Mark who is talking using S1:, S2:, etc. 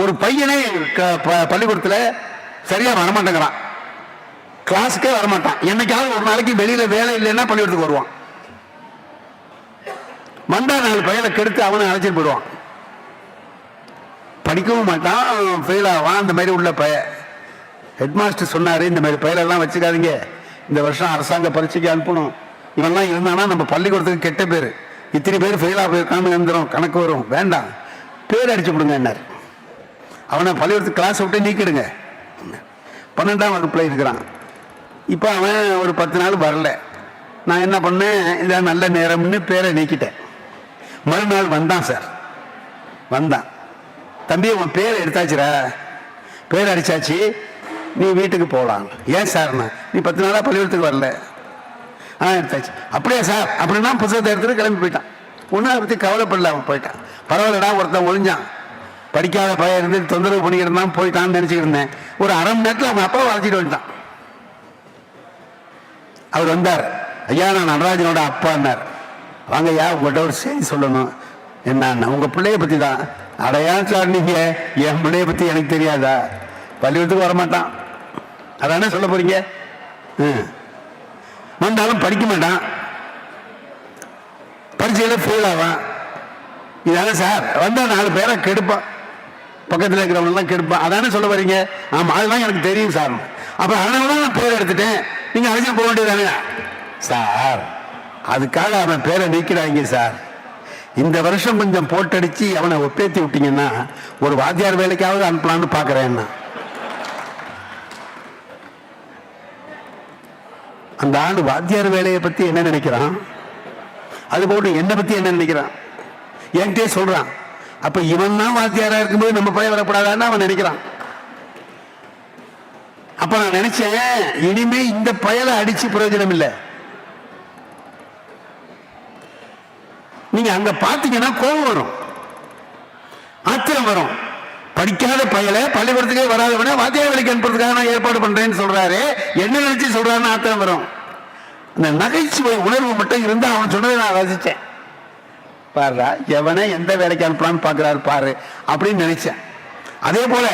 S1: ஒரு பையனே பள்ளிக்கூடத்தில் சரியா வரமாட்டேங்கிறான், கிளாஸுக்கே வரமாட்டான். என்னைக்காவது ஒரு நாளைக்கு வெளியில வேலை இல்லைன்னா பள்ளிக்கூடத்துக்கு வருவான். வந்தா 4 பையனை கெடுத்து அவனை அழைச்சிட்டு போயிடுவான். படிக்கவும் மாட்டான், ஃபெயில் ஆவான். அந்த மாதிரி உள்ள ஹெட்மாஸ்டர் சொன்னாரு, இந்த மாதிரி பயிரெல்லாம் வச்சுக்காதீங்க, இந்த வருஷம் அரசாங்க பரீட்சைக்கு அனுப்பணும். இவெல்லாம் இருந்தானா நம்ம பள்ளிக்கூடத்துக்கு கெட்ட பேர், இத்தனை பேர் ஃபெயில் ஆகிருக்கான்னு எழுந்துரும், கணக்கு வரும், வேண்டாம், பேர் அடிச்சு விடுங்க என்னார். அவனை பள்ளிக்கூடத்துக்கு கிளாஸ் விட்டு நீக்கிடுங்க. 12ஆம் வகுப்புல இருக்கிறான். இப்போ அவன் ஒரு 10 நாள் வரல. நான் என்ன பண்ணேன், இதான் நல்ல நேரம்னு பேரை நீக்கிட்டேன். மறுநாள் வந்தான் சார், வந்தான். தம்பி உன் பேரை எடுத்தாச்சுரா, பேர் அடிச்சாச்சு, நீ வீட்டுக்கு போகலாம். ஏன் சார்ண்ணா, நீ 10 நாளாக பள்ளிக்கூடத்துக்கு வரல. எடுத்தாச்சு. அப்படியே சார் அப்படின்னா புத்தகத்தை எடுத்துட்டு கிளம்பி போயிட்டான். ஒன்றும் அதை பற்றி கவலைப்படல, அவன் போயிட்டான். பரவாயில்லடா, ஒருத்தன் ஒழிஞ்சான், படிக்காத பையன் இருந்து தொந்தரவு பண்ணிக்கிட்டு போயிட்டான்னு நினச்சிக்கிட்டு இருந்தேன். ஒரு அரை மணி நேரத்தில் அவன் அப்பாவை அழைச்சிட்டு வந்துட்டான். அவர் வந்தார். ஐயா நான் நடராஜனோட அப்பான்னார். வாங்க ஐயா, உங்கள்கிட்ட ஒரு செய்தி சொல்லணும். என்ன, உங்க பிள்ளைய பற்றி தான். அடையாள சார், நீங்க என் பிள்ளைய பற்றி எனக்கு தெரியாதா? பள்ளிக்கூடத்துக்கு வரமாட்டான், அதானே சொல்ல போறீங்க? வந்தாலும் படிக்க மாட்டான், பரீட்சையில ஃபெயில் ஆவான், இதானே சார்? வந்தா 4 பேரை கெடுப்பான், பக்கத்தில் இருக்கிறவங்கலாம் கெடுப்பான், அதானே சொல்ல வரீங்க? ஆமா, அதெல்லாம் எனக்கு தெரியும் சார். அப்ப அதனாலதான் நான் பேரை எடுத்துட்டேன், நீங்க அழைச்சி போக வேண்டியதானே சார்? அதுக்காக அவன் பேரை நீக்கிறாங்க சார். இந்த வருஷம் கொஞ்சம் போட்டடிச்சு அவனை ஒப்பேத்தி விட்டீங்கன்னா ஒரு வாத்தியார் வேலைக்காவது அனுப்பலான்னு பாக்குறேன். அந்த ஆண்டு வாத்தியார் வேலையை பத்தி என்ன நினைக்கிறான், அது போட்டு என்னை பத்தி என்ன நினைக்கிறான் என்கிட்டே சொல்றான். அப்ப இவன் தான் வாத்தியாரா இருக்கும்போது நம்ம பையன் வரப்படாதான்னு அவன் நினைக்கிறான். அப்ப நான் நினைச்சேன், இனிமே இந்த பயலை அடிச்சு பிரயோஜனம் இல்லை. நீங்க அங்க பாத்தீங்கன்னா கோபம் வரும், ஆத்திரம் வரும். படிக்காத பயலை பள்ளிக்கூடத்துக்கே வராதவன வாத்தியார் வேலைக்கு அனுப்புறதுக்காக நான் ஏற்பாடு பண்றேன்னு சொல்றாரு, என்ன நினைச்சு சொல்றாருன்னு ஆத்திரம் வரும். அந்த நகைச்சுவை உணர்வு மட்டும் இருந்தா அவன் சொன்னதை நான் ரசிச்சேன். பாருடா, எவனை எந்த வேலைக்கு அனுப்பலான்னு பாக்குறாரு பாரு அப்படின்னு நினைச்சேன். அதே போல